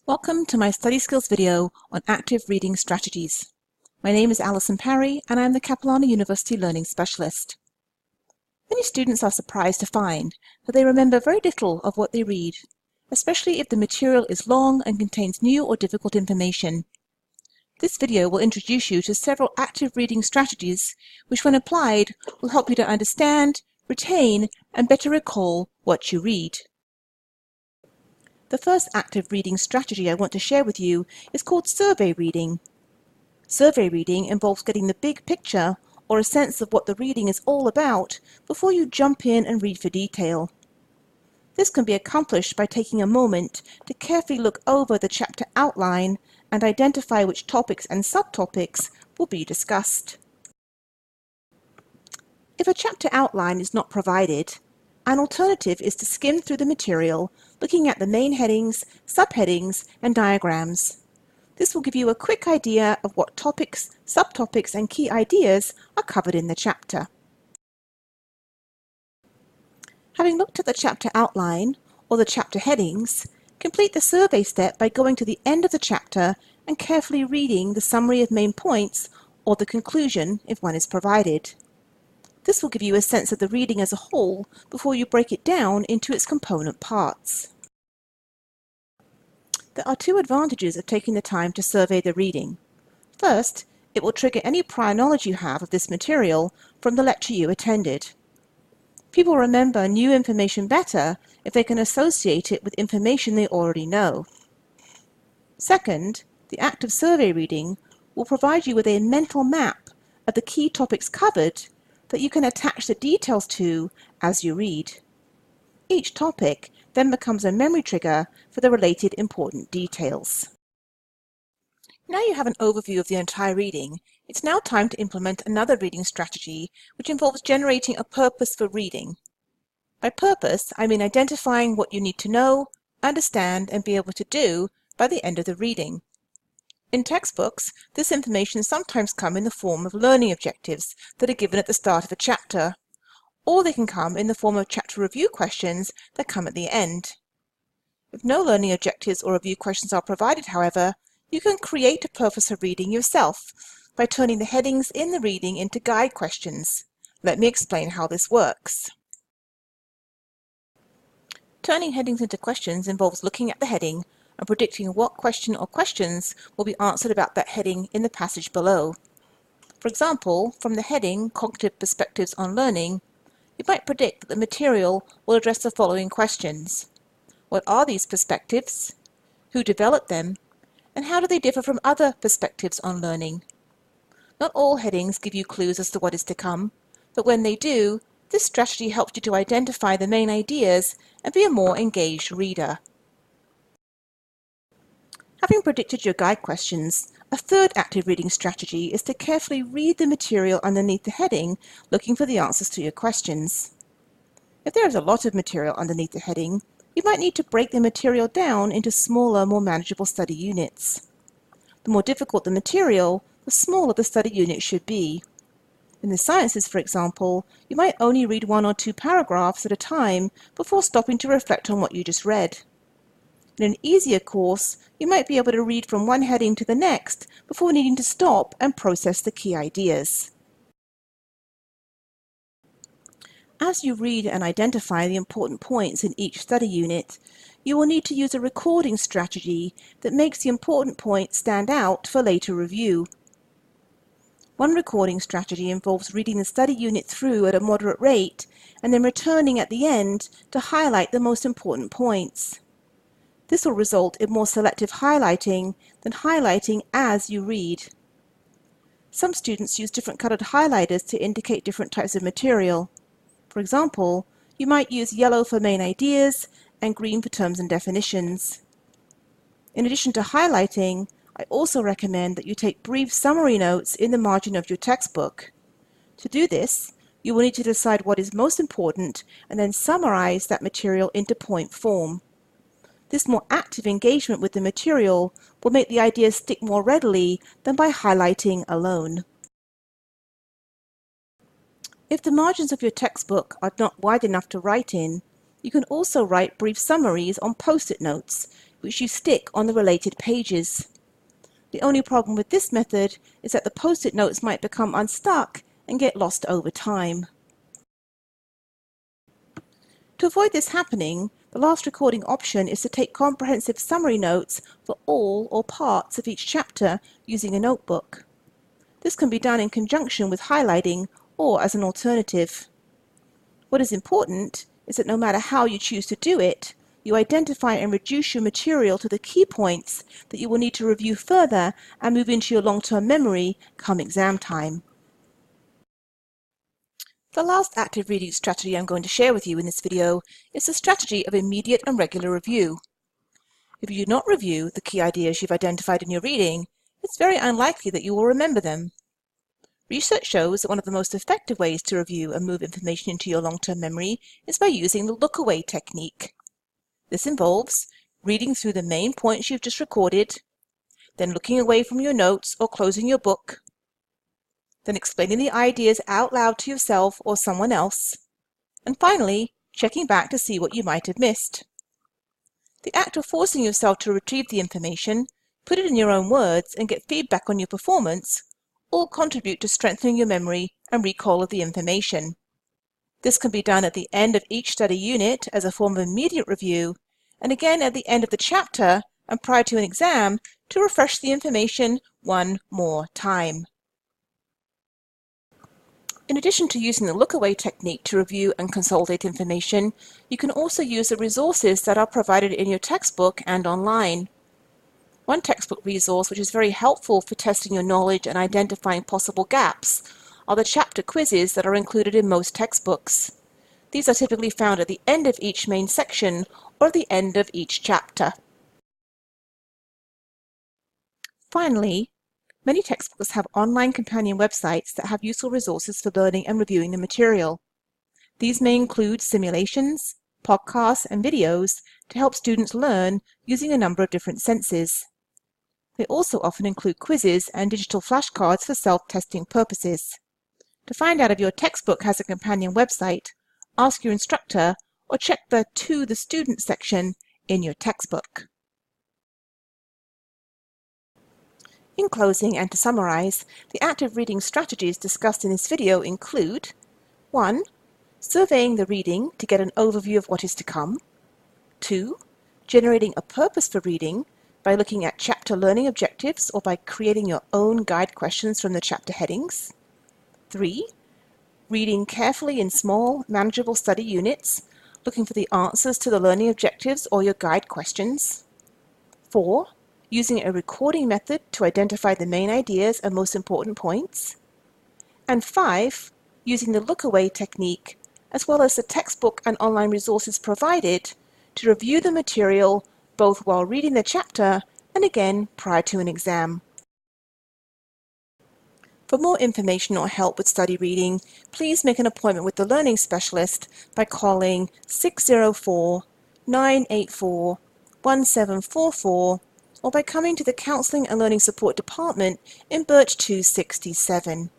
Welcome to my study skills video on active reading strategies. My name is Alison Parry and I am the Capilano University Learning Specialist. Many students are surprised to find that they remember very little of what they read, especially if the material is long and contains new or difficult information. This video will introduce you to several active reading strategies which, when applied, will help you to understand, retain, and better recall what you read. The first active reading strategy I want to share with you is called survey reading. Survey reading involves getting the big picture or a sense of what the reading is all about before you jump in and read for detail. This can be accomplished by taking a moment to carefully look over the chapter outline and identify which topics and subtopics will be discussed. If a chapter outline is not provided, an alternative is to skim through the material, looking at the main headings, subheadings, and diagrams. This will give you a quick idea of what topics, subtopics, and key ideas are covered in the chapter. Having looked at the chapter outline, or the chapter headings, complete the survey step by going to the end of the chapter and carefully reading the summary of main points, or the conclusion if one is provided. This will give you a sense of the reading as a whole before you break it down into its component parts. There are two advantages of taking the time to survey the reading. First, it will trigger any prior knowledge you have of this material from the lecture you attended. People remember new information better if they can associate it with information they already know. Second, the act of survey reading will provide you with a mental map of the key topics covered that you can attach the details to as you read. Each topic then becomes a memory trigger for the related important details. Now you have an overview of the entire reading, it's now time to implement another reading strategy which involves generating a purpose for reading. By purpose, I mean identifying what you need to know, understand, and be able to do by the end of the reading. In textbooks, this information sometimes comes in the form of learning objectives that are given at the start of a chapter, or they can come in the form of chapter review questions that come at the end. If no learning objectives or review questions are provided, however, you can create a purpose of reading yourself by turning the headings in the reading into guide questions. Let me explain how this works. Turning headings into questions involves looking at the heading and predicting what question or questions will be answered about that heading in the passage below. For example, from the heading Cognitive Perspectives on Learning, you might predict that the material will address the following questions. What are these perspectives? Who developed them? And how do they differ from other perspectives on learning? Not all headings give you clues as to what is to come, but when they do, this strategy helps you to identify the main ideas and be a more engaged reader. Having predicted your guide questions, a third active reading strategy is to carefully read the material underneath the heading, looking for the answers to your questions. If there is a lot of material underneath the heading, you might need to break the material down into smaller, more manageable study units. The more difficult the material, the smaller the study unit should be. In the sciences, for example, you might only read 1 or 2 paragraphs at a time before stopping to reflect on what you just read. In an easier course, you might be able to read from one heading to the next before needing to stop and process the key ideas. As you read and identify the important points in each study unit, you will need to use a recording strategy that makes the important points stand out for later review. One recording strategy involves reading the study unit through at a moderate rate and then returning at the end to highlight the most important points. This will result in more selective highlighting than highlighting as you read. Some students use different colored highlighters to indicate different types of material. For example, you might use yellow for main ideas and green for terms and definitions. In addition to highlighting, I also recommend that you take brief summary notes in the margin of your textbook. To do this, you will need to decide what is most important and then summarize that material into point form. This more active engagement with the material will make the ideas stick more readily than by highlighting alone. If the margins of your textbook are not wide enough to write in, you can also write brief summaries on post-it notes, which you stick on the related pages. The only problem with this method is that the post-it notes might become unstuck and get lost over time. To avoid this happening, the last recording option is to take comprehensive summary notes for all or parts of each chapter using a notebook. This can be done in conjunction with highlighting or as an alternative. What is important is that no matter how you choose to do it, you identify and reduce your material to the key points that you will need to review further and move into your long-term memory come exam time. The last active reading strategy I'm going to share with you in this video is the strategy of immediate and regular review. If you do not review the key ideas you've identified in your reading, it's very unlikely that you will remember them. Research shows that one of the most effective ways to review and move information into your long-term memory is by using the look-away technique. This involves reading through the main points you've just recorded, then looking away from your notes or closing your book, then explaining the ideas out loud to yourself or someone else, and finally, checking back to see what you might have missed. The act of forcing yourself to retrieve the information, put it in your own words, and get feedback on your performance all contribute to strengthening your memory and recall of the information. This can be done at the end of each study unit as a form of immediate review, and again at the end of the chapter and prior to an exam to refresh the information one more time. In addition to using the look-away technique to review and consolidate information, you can also use the resources that are provided in your textbook and online. One textbook resource which is very helpful for testing your knowledge and identifying possible gaps are the chapter quizzes that are included in most textbooks. These are typically found at the end of each main section or at the end of each chapter. Finally, many textbooks have online companion websites that have useful resources for learning and reviewing the material. These may include simulations, podcasts, and videos to help students learn using a number of different senses. They also often include quizzes and digital flashcards for self-testing purposes. To find out if your textbook has a companion website, ask your instructor or check the To the Student section in your textbook. In closing, and to summarize, the active reading strategies discussed in this video include 1. Surveying the reading to get an overview of what is to come. 2. Generating a purpose for reading by looking at chapter learning objectives or by creating your own guide questions from the chapter headings. 3. Reading carefully in small, manageable study units, looking for the answers to the learning objectives or your guide questions. 4. Using a recording method to identify the main ideas and most important points. And 5. Using the look-away technique, as well as the textbook and online resources provided, to review the material both while reading the chapter and again prior to an exam. For more information or help with study reading, please make an appointment with the Learning Specialist by calling 604-984-1744 or by coming to the Counselling and Learning Support Department in Birch 267.